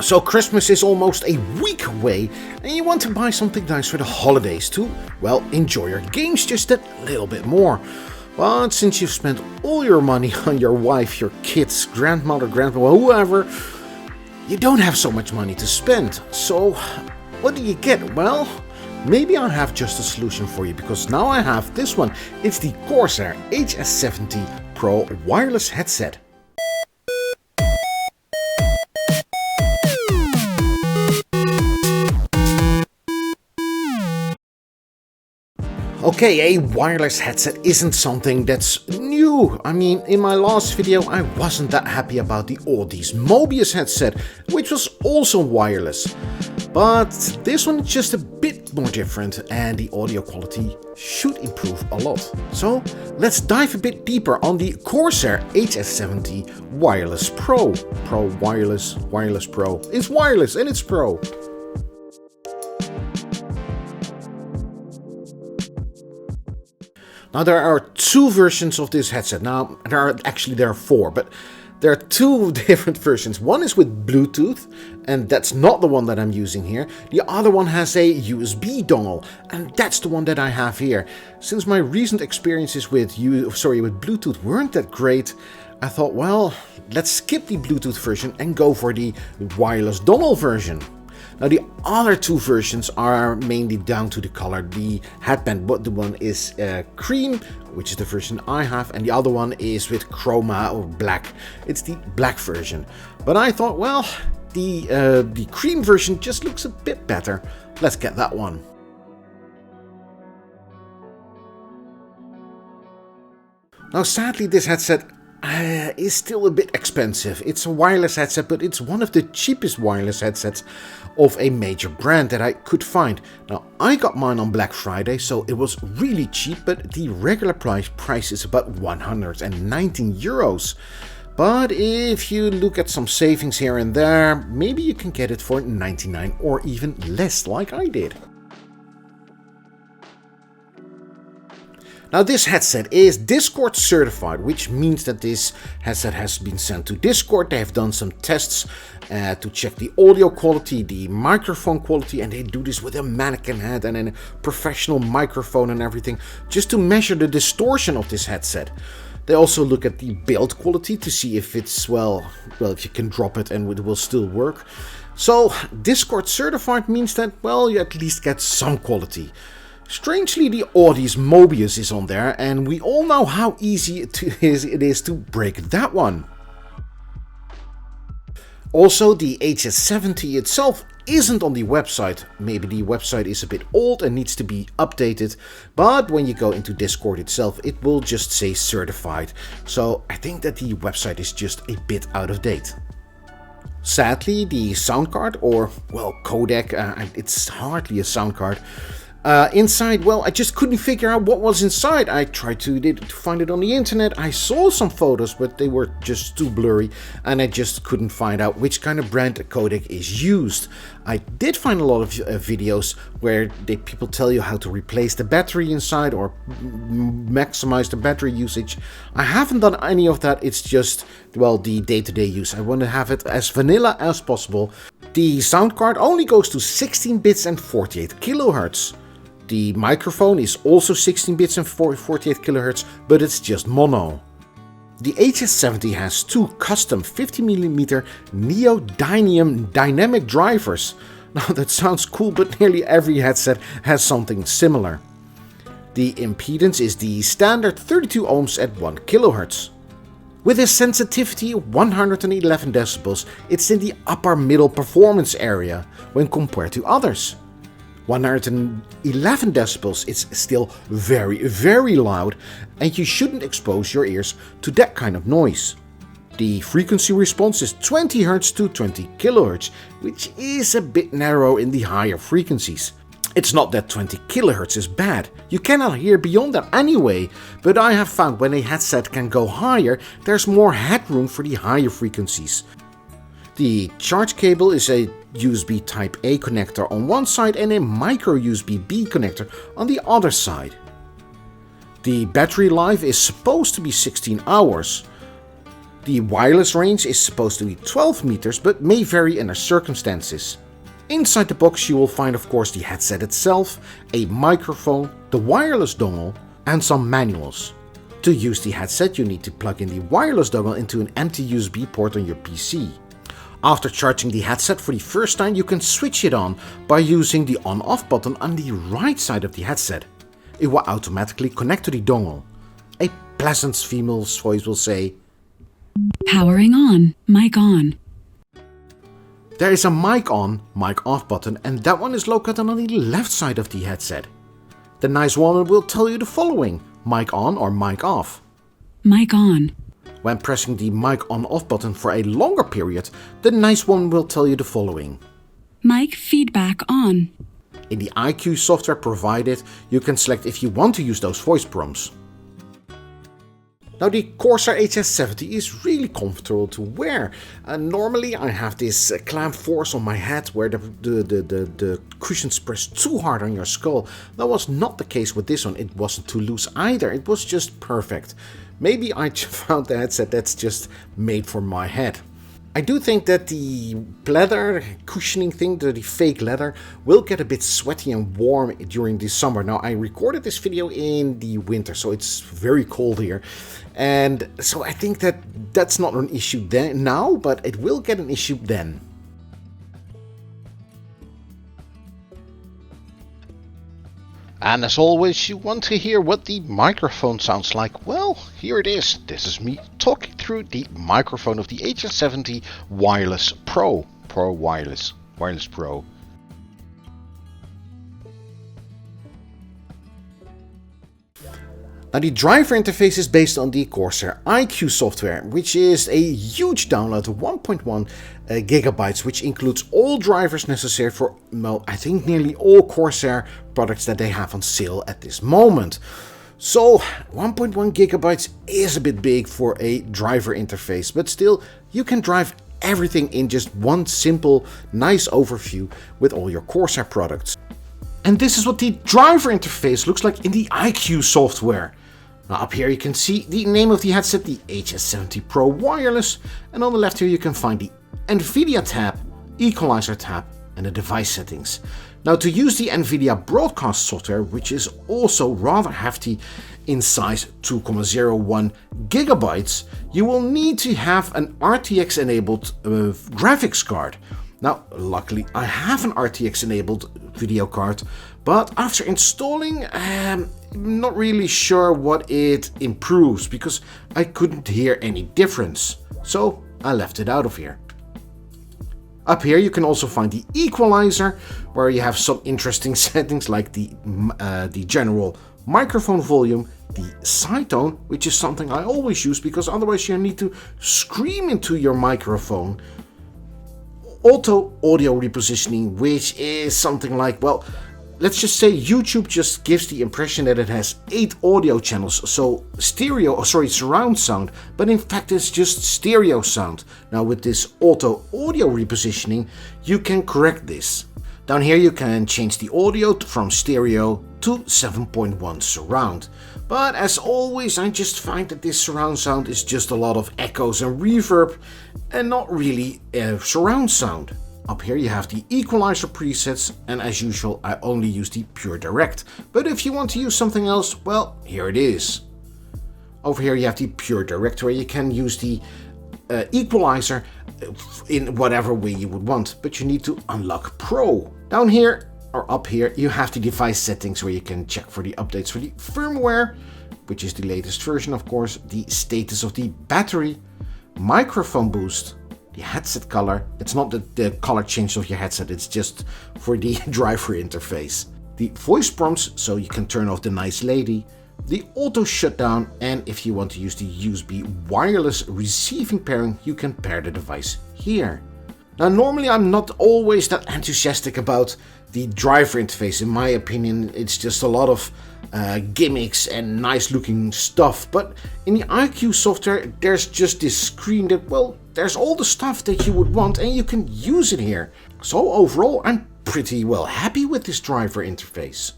So Christmas is almost a week away and you want to buy something nice for the holidays to, well, enjoy your games just a little bit more. But since you've spent all your money on your wife, your kids, grandmother, grandpa, whoever, you don't have so much money to spend. So what do you get? Well, maybe I have just a solution for you, because now I have this one. It's the Corsair HS70 Pro Wireless headset. Okay, a wireless headset isn't something that's new. I mean, in my last video I wasn't that happy about the Audi's Mobius headset, which was also wireless. But this one is just a bit more different and the audio quality should improve a lot. So let's dive a bit deeper on the Corsair HS70 Wireless Pro. Wireless Pro. It's wireless and it's Pro. Now there are two versions of this headset. Now there are four, but there are two different versions. One is with Bluetooth, and that's not the one that I'm using here. The other one has a USB dongle, and that's the one that I have here. Since my recent experiences with Bluetooth weren't that great, I thought, well, let's skip the Bluetooth version and go for the wireless dongle version. Now the other two versions are mainly down to the color. The headband, but the one is cream, which is the version I have, and the other one is with chroma or black. It's the black version. But I thought, well, the cream version just looks a bit better. Let's get that one. Now sadly this headset is still a bit expensive. It's a wireless headset, but it's one of the cheapest wireless headsets of a major brand that I could find. Now I got mine on Black Friday, so it was really cheap, but the regular price is about 119 euros. But if you look at some savings here and there, maybe you can get it for 99 or even less, like I did. Now this headset is Discord certified, which means that this headset has been sent to Discord. They have done some tests to check the audio quality, the microphone quality, and they do this with a mannequin head and a professional microphone and everything, just to measure the distortion of this headset. They also look at the build quality to see if it's, well, if you can drop it and it will still work. So Discord certified means that, well, you at least get some quality. Strangely, the Audi's Mobius is on there, and we all know how easy it is to break that one. Also, the HS70 itself isn't on the website. Maybe the website is a bit old and needs to be updated, but when you go into Discord itself, it will just say certified. So I think that the website is just a bit out of date. Sadly, the sound card, or, well, codec, it's hardly a sound card. Inside, well, I just couldn't figure out what was inside. I tried to find it on the internet. I saw some photos, but they were just too blurry, and I just couldn't find out which kind of brand codec is used. I did find a lot of videos where people tell you how to replace the battery inside or maximize the battery usage. I haven't done any of that. It's just, well, the day-to-day use. I want to have it as vanilla as possible. The sound card only goes to 16 bits and 48 kilohertz. The microphone is also 16 bits and 48 kHz, but it's just mono. The HS70 has two custom 50mm neodymium dynamic drivers. Now that sounds cool, but nearly every headset has something similar. The impedance is the standard 32 ohms at 1 kHz. With a sensitivity of 111 decibels, it's in the upper middle performance area when compared to others. 111 decibels is still very, very loud, and you shouldn't expose your ears to that kind of noise. The frequency response is 20 Hz to 20 kHz, which is a bit narrow in the higher frequencies. It's not that 20 kHz is bad, you cannot hear beyond that anyway, but I have found when a headset can go higher, there's more headroom for the higher frequencies. The charge cable is a USB Type A connector on one side and a micro USB B connector on the other side. The battery life is supposed to be 16 hours. The wireless range is supposed to be 12 meters, but may vary under circumstances. Inside the box you will find of course the headset itself, a microphone, the wireless dongle and some manuals. To use the headset you need to plug in the wireless dongle into an empty USB port on your PC. After charging the headset for the first time you can switch it on by using the on-off button on the right side of the headset. It will automatically connect to the dongle. A pleasant female's voice will say, "Powering on, mic on." There is a mic on, mic off button and that one is located on the left side of the headset. The nice woman will tell you the following: mic on or mic off. Mic on. When pressing the mic on off button for a longer period, the nice woman will tell you the following: Mic feedback on. In the IQ software provided, you can select if you want to use those voice prompts. Now the Corsair HS70 is really comfortable to wear. Normally I have this clamp force on my head where the cushions press too hard on your skull. That was not the case with this one. It wasn't too loose either. It was just perfect. Maybe I found the headset that's just made for my head. I do think that the leather cushioning thing, the fake leather, will get a bit sweaty and warm during the summer. Now I recorded this video in the winter, so it's very cold here. And so I think that that's not an issue then now, but it will get an issue then. And as always, you want to hear what the microphone sounds like? Well, here it is. This is me talking through the microphone of the HS70 Wireless Pro Wireless Pro. Now the driver interface is based on the Corsair IQ software, which is a huge download of 1.1 gigabytes, which includes all drivers necessary for, well, I think nearly all Corsair products that they have on sale at this moment. So 1.1 gigabytes is a bit big for a driver interface, but still you can drive everything in just one simple, nice overview with all your Corsair products. And this is what the driver interface looks like in the IQ software. Now up here you can see the name of the headset, the HS70 Pro Wireless, and on the left here you can find the NVIDIA tab, equalizer tab and the device settings. Now to use the NVIDIA broadcast software, which is also rather hefty in size, 2.01 gigabytes, you will need to have an RTX enabled graphics card. Now luckily I have an RTX enabled video card, but after installing I'm not really sure what it improves because I couldn't hear any difference, so I left it out of here. Up here you can also find the equalizer, where you have some interesting settings like the general microphone volume, the side tone, which is something I always use because otherwise you need to scream into your microphone. Auto audio repositioning, which is something like, well, let's just say YouTube just gives the impression that it has 8 audio channels, so surround sound, but in fact it's just stereo sound. Now with this auto audio repositioning, you can correct this. Down here you can change the audio from stereo to 7.1 surround. But as always, I just find that this surround sound is just a lot of echoes and reverb and not really surround sound. Up here you have the equalizer presets, and as usual I only use the Pure Direct. But if you want to use something else, well, here it is. Over here you have the Pure Direct, where you can use the equalizer in whatever way you would want, but you need to unlock Pro. Down here or up here you have the device settings, where you can check for the updates for the firmware, which is the latest version of course, the status of the battery, microphone boost, the headset color. It's not the color change of your headset, it's just for the driver interface. The voice prompts, so you can turn off the nice lady, the auto shutdown, and if you want to use the USB wireless receiving pairing, you can pair the device here. Now normally I'm not always that enthusiastic about the driver interface. In my opinion, it's just a lot of gimmicks and nice looking stuff, but in the IQ software there's just this screen that, well, there's all the stuff that you would want and you can use it here. So overall I'm pretty well happy with this driver interface.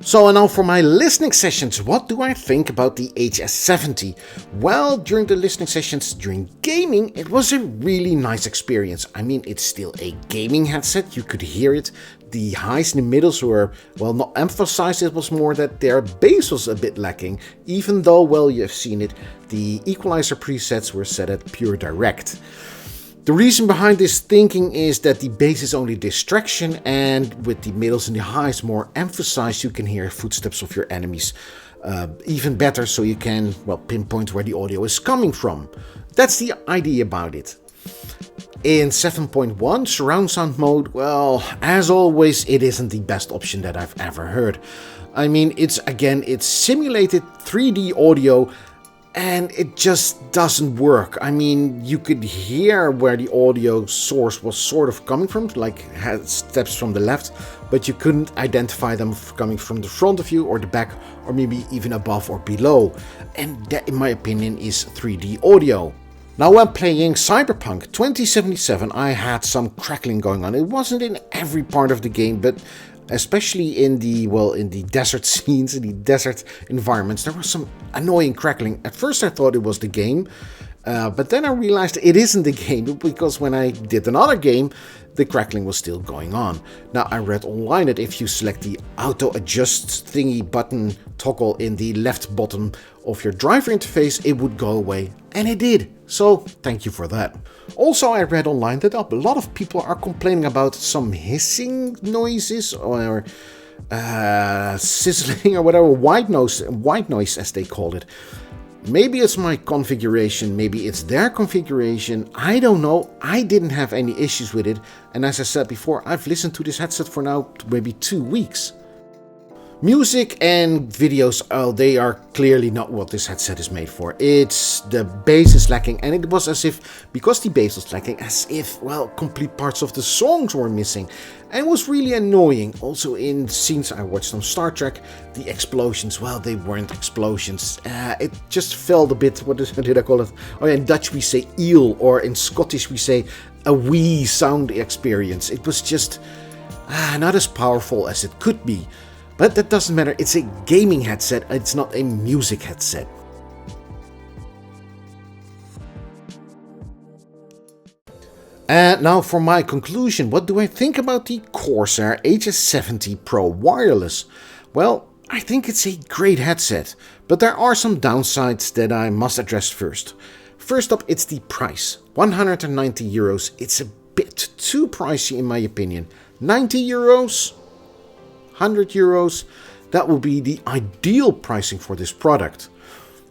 So now for my listening sessions, what do I think about the HS70? Well, during the listening sessions, during gaming, it was a really nice experience. I mean, it's still a gaming headset, you could hear it. The highs and the middles were, well, not emphasized, it was more that their bass was a bit lacking, even though, well, you've seen it, the equalizer presets were set at pure direct. The reason behind this thinking is that the bass is only distraction, and with the middles and the highs more emphasized, you can hear footsteps of your enemies even better, so you can, well, pinpoint where the audio is coming from. That's the idea about it. In 7.1 surround sound mode, well, as always, it isn't the best option that I've ever heard. I mean, it's simulated 3D audio, and it just doesn't work. I mean, you could hear where the audio source was sort of coming from, like had steps from the left, but you couldn't identify them coming from the front of you or the back, or maybe even above or below. And that, in my opinion, is 3D audio. Now, when playing Cyberpunk 2077, I had some crackling going on. It wasn't in every part of the game, but especially in the desert scenes, in the desert environments, there was some annoying crackling. At first I thought it was the game, but then I realized it isn't the game, because when I did another game, the crackling was still going on. Now, I read online that if you select the auto adjust thingy button toggle in the left bottom of your driver interface, it would go away, and it did. So thank you for that. Also, I read online that a lot of people are complaining about some hissing noises or sizzling or whatever, white noise as they call it. Maybe it's my configuration, maybe it's their configuration, I don't know. I didn't have any issues with it, and as I said before, I've listened to this headset for now maybe 2 weeks. Music and videos, they are clearly not what this headset is made for. The bass is lacking, and it was as if, because the bass was lacking, as if, well, complete parts of the songs were missing. And it was really annoying. Also, in scenes I watched on Star Trek, the explosions, well, they weren't explosions. It just felt a bit, what did I call it? Oh, in Dutch we say eel, or in Scottish we say a wee sound experience. It was just not as powerful as it could be. But that doesn't matter, it's a gaming headset, it's not a music headset. And now for my conclusion, what do I think about the Corsair HS70 Pro Wireless? Well, I think it's a great headset, but there are some downsides that I must address first. First up, it's the price. 190 euros, it's a bit too pricey in my opinion. 90 euros? 100 euros, that would be the ideal pricing for this product.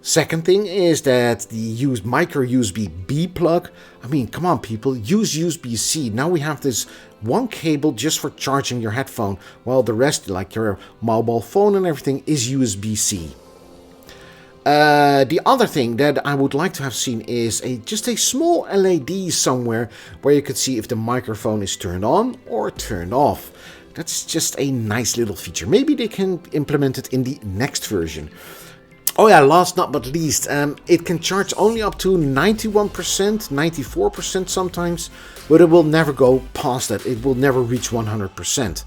Second thing is that the micro USB-B plug, I mean, come on people, use USB-C. Now we have this one cable just for charging your headphone, while the rest, like your mobile phone and everything, is USB-C. The other thing that I would like to have seen is just a small LED somewhere where you could see if the microphone is turned on or turned off. That's just a nice little feature. Maybe they can implement it in the next version. Oh yeah, last not but least, it can charge only up to 91%, 94% sometimes, but it will never go past that. It will never reach 100%.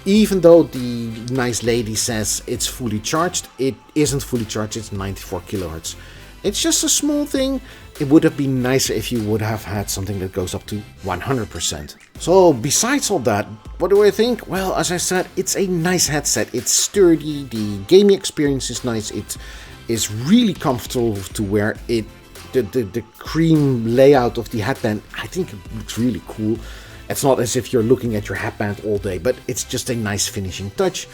Even though the nice lady says it's fully charged, it isn't fully charged, it's 94 kilohertz. It's just a small thing. It would have been nicer if you would have had something that goes up to 100%. So besides all that, what do I think? Well, as I said, it's a nice headset. It's sturdy, the gaming experience is nice, it is really comfortable to wear. The cream layout of the headband, I think it looks really cool. It's not as if you're looking at your headband all day, but it's just a nice finishing touch.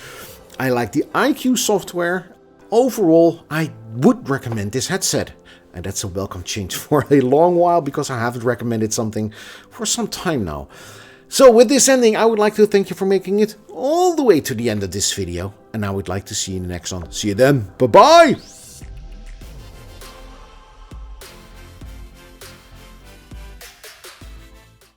I like the IQ software. Overall, I would recommend this headset. And that's a welcome change for a long while, because I haven't recommended something for some time now. So with this ending, I would like to thank you for making it all the way to the end of this video. And I would like to see you in the next one. See you then. Bye-bye!